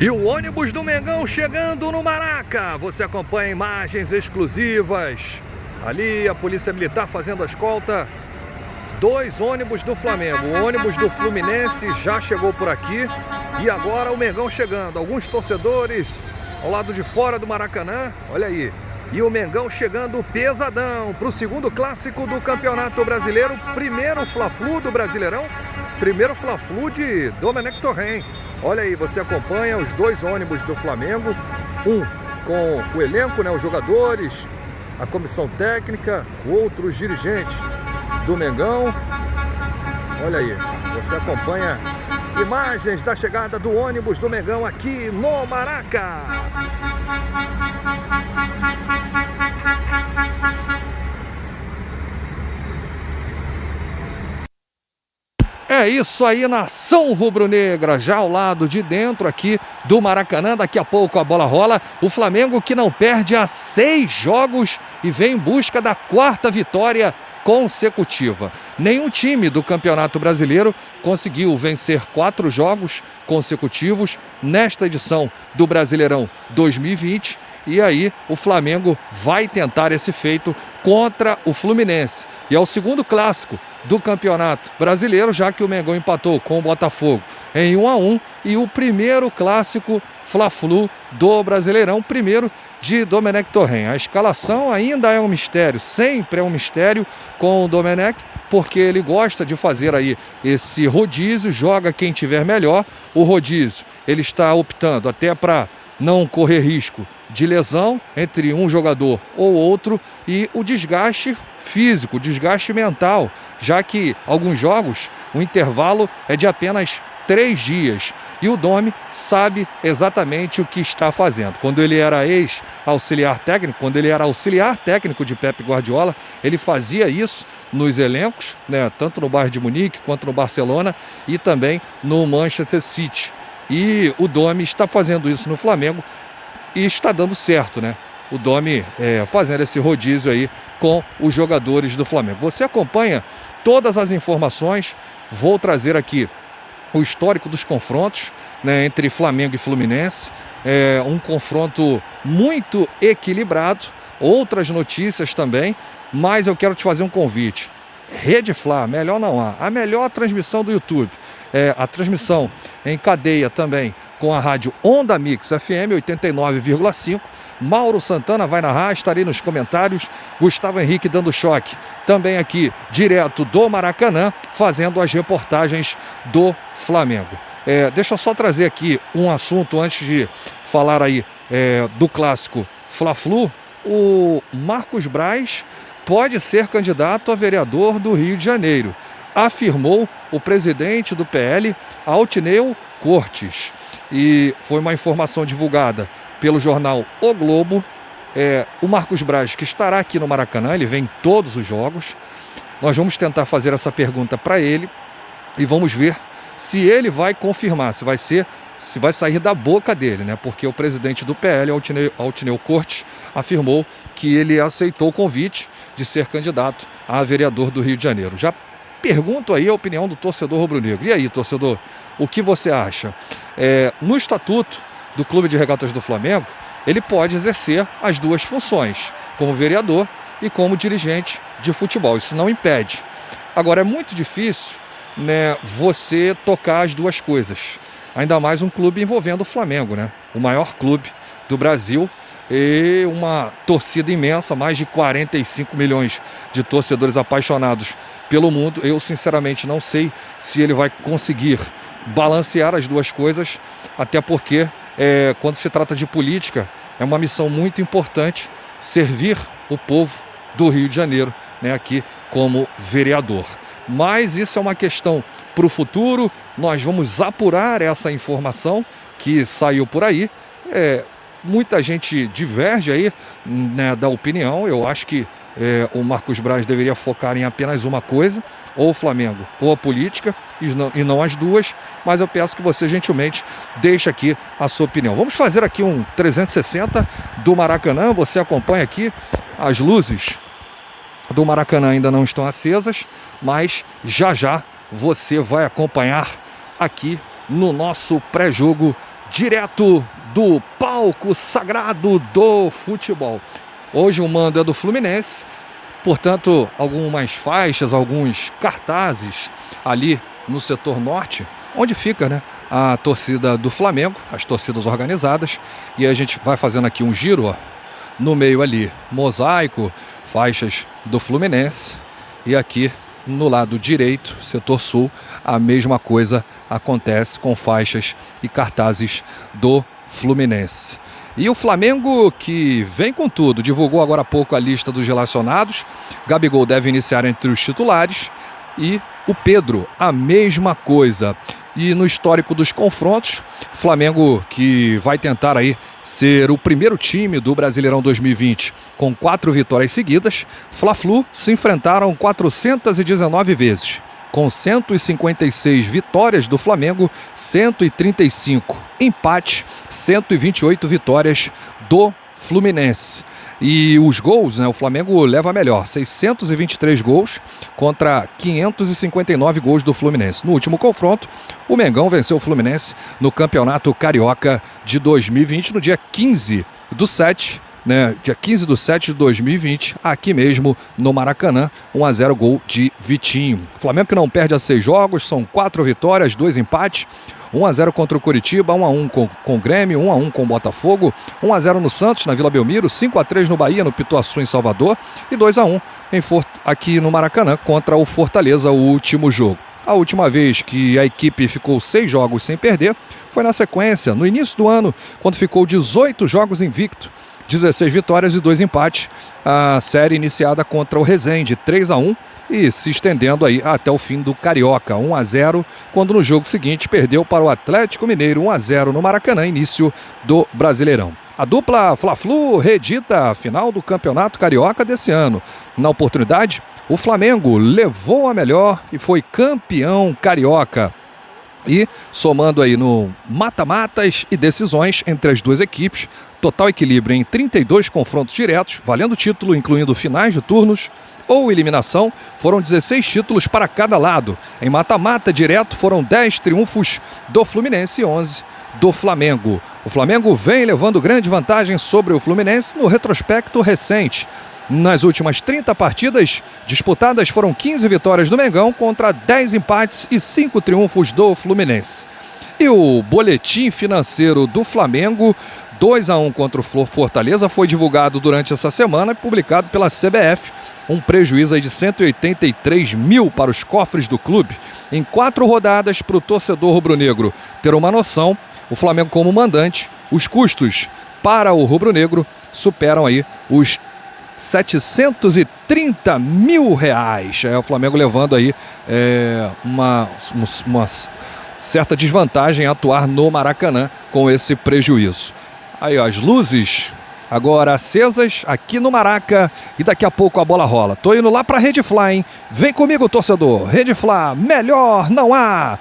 E o ônibus do Mengão chegando no Maraca. Você acompanha imagens exclusivas. Ali a Polícia Militar fazendo a escolta. 2 ônibus do Flamengo. O ônibus do Fluminense já chegou por aqui. E agora o Mengão chegando. Alguns torcedores ao lado de fora do Maracanã. Olha aí. E o Mengão chegando pesadão para o segundo clássico do Campeonato Brasileiro. Primeiro Fla-Flu do Brasileirão. Primeiro Fla-Flu de Domenech Torrent. Olha aí, você acompanha os 2 ônibus do Flamengo. Um com o elenco, né, os jogadores, a comissão técnica, o outro os dirigentes do Mengão. Olha aí, você acompanha imagens da chegada do ônibus do Mengão aqui no Maraca. É isso aí, nação rubro-negra, já ao lado de dentro aqui do Maracanã. Daqui a pouco a bola rola. O Flamengo que não perde há 6 jogos e vem em busca da 4ª vitória consecutiva. Nenhum time do Campeonato Brasileiro conseguiu vencer 4 jogos consecutivos nesta edição do Brasileirão 2020. E aí o Flamengo vai tentar esse feito contra o Fluminense. E é o segundo clássico do Campeonato Brasileiro, já que o Mengão empatou com o Botafogo em 1-1. E o primeiro clássico Fla-Flu do Brasileirão, primeiro de Domenech Torrent. A escalação ainda é um mistério, sempre é um mistério com o Domenech, porque ele gosta de fazer aí esse rodízio, joga quem tiver melhor. O rodízio, ele está optando até para não correr risco de lesão entre um jogador ou outro, e o desgaste físico, o desgaste mental, já que alguns jogos o intervalo é de apenas 3 dias. E o Domi sabe exatamente o que está fazendo. Quando ele era ex-auxiliar técnico, quando ele era auxiliar técnico de Pep Guardiola, ele fazia isso nos elencos, né, tanto no Bayern de Munique quanto no Barcelona e também no Manchester City. E o Domi está fazendo isso no Flamengo e está dando certo, né? O Domi fazendo esse rodízio aí com os jogadores do Flamengo. Você acompanha todas as informações. Vou trazer aqui o histórico dos confrontos, né, entre Flamengo e Fluminense. É um confronto muito equilibrado. Outras notícias também, mas eu quero te fazer um convite. Rede Fla, melhor não há. A melhor transmissão do YouTube. A transmissão em cadeia também com a rádio Onda Mix FM 89,5. Mauro Santana vai narrar, estarei nos comentários. Gustavo Henrique dando choque também aqui, direto do Maracanã, fazendo as reportagens do Flamengo. Deixa eu só trazer aqui um assunto antes de falar aí do clássico Fla-Flu. O Marcos Braz pode ser candidato a vereador do Rio de Janeiro, afirmou o presidente do PL, Altineu Cortes. E foi uma informação divulgada pelo jornal O Globo. O Marcos Braz, que estará aqui no Maracanã, ele vem em todos os jogos. Nós vamos tentar fazer essa pergunta para ele e vamos ver se ele vai confirmar, se vai sair da boca dele, né? Porque o presidente do PL, Altineu Cortes, afirmou que ele aceitou o convite de ser candidato a vereador do Rio de Janeiro. Já pergunto aí a opinião do torcedor rubro-negro. E aí, torcedor, o que você acha? No estatuto do Clube de Regatas do Flamengo, ele pode exercer as 2 funções, como vereador e como dirigente de futebol. Isso não impede. Agora, é muito difícil, né, você tocar as 2 coisas. Ainda mais um clube envolvendo o Flamengo, né? O maior clube do Brasil e uma torcida imensa, mais de 45 milhões de torcedores apaixonados pelo mundo. Eu, sinceramente, não sei se ele vai conseguir balancear as 2 coisas, até porque, quando se trata de política, é uma missão muito importante servir o povo do Rio de Janeiro, né, aqui como vereador. Mas isso é uma questão para o futuro. Nós vamos apurar essa informação que saiu por aí. Muita gente diverge aí, né, da opinião. Eu acho que o Marcos Braz deveria focar em apenas uma coisa, ou o Flamengo ou a política, e não as 2. Mas eu peço que você gentilmente deixe aqui a sua opinião. Vamos fazer aqui um 360 do Maracanã. Você acompanha aqui as luzes do Maracanã ainda não estão acesas, mas já já você vai acompanhar aqui no nosso pré-jogo direto do palco sagrado do futebol. Hoje o mando é do Fluminense, portanto, algumas faixas, alguns cartazes ali no setor norte, onde fica, né, a torcida do Flamengo, as torcidas organizadas, e a gente vai fazendo aqui um giro, ó, no meio ali, mosaico, faixas do Fluminense, e aqui no lado direito, setor sul, a mesma coisa acontece com faixas e cartazes do Fluminense. E o Flamengo, que vem com tudo, divulgou agora há pouco a lista dos relacionados. Gabigol deve iniciar entre os titulares e o Pedro, a mesma coisa. E no histórico dos confrontos, Flamengo que vai tentar aí ser o primeiro time do Brasileirão 2020 com 4 vitórias seguidas. Fla-Flu se enfrentaram 419 vezes. Com 156 vitórias do Flamengo, 135 empate, 128 vitórias do Fluminense. E os gols, né, o Flamengo leva melhor, 623 gols contra 559 gols do Fluminense. No último confronto, o Mengão venceu o Fluminense no Campeonato Carioca de 2020, no dia 15/7, né, dia 15/7 de 2020, aqui mesmo no Maracanã, 1-0 gol de Vitinho. O Flamengo que não perde a 6 jogos, são 4 vitórias, 2 empates, 1-0 contra o Coritiba, 1-1 com o Grêmio, 1-1 com o Botafogo, 1-0 no Santos, na Vila Belmiro, 5-3 no Bahia, no Pituaçu, em Salvador, e 2-1 aqui no Maracanã contra o Fortaleza, o último jogo. A última vez que a equipe ficou 6 jogos sem perder foi na sequência, no início do ano, quando ficou 18 jogos invicto, 16 vitórias e 2 empates, a série iniciada contra o Resende, 3-1, e se estendendo aí até o fim do Carioca, 1-0, quando no jogo seguinte perdeu para o Atlético Mineiro, 1-0 no Maracanã, início do Brasileirão. A dupla Fla-Flu reedita a final do Campeonato Carioca desse ano. Na oportunidade, o Flamengo levou a melhor e foi campeão carioca. E somando aí no mata-matas e decisões entre as duas equipes, total equilíbrio em 32 confrontos diretos, valendo título, incluindo finais de turnos ou eliminação, foram 16 títulos para cada lado. Em mata-mata direto foram 10 triunfos do Fluminense e 11 do Flamengo. O Flamengo vem levando grande vantagem sobre o Fluminense no retrospecto recente. Nas últimas 30 partidas disputadas foram 15 vitórias do Mengão contra 10 empates e 5 triunfos do Fluminense. E o boletim financeiro do Flamengo, 2-1 contra o Fortaleza, foi divulgado durante essa semana e publicado pela CBF. Um prejuízo aí de 183 mil para os cofres do clube. Em 4 rodadas, para o torcedor rubro-negro ter uma noção, o Flamengo como mandante, os custos para o rubro-negro superam aí os 730 mil reais. O Flamengo levando aí uma certa desvantagem a atuar no Maracanã com esse prejuízo. Aí ó, as luzes agora acesas aqui no Maraca e daqui a pouco a bola rola. Tô indo lá pra Rede Fla, hein? Vem comigo, torcedor. Rede Fla, melhor não há.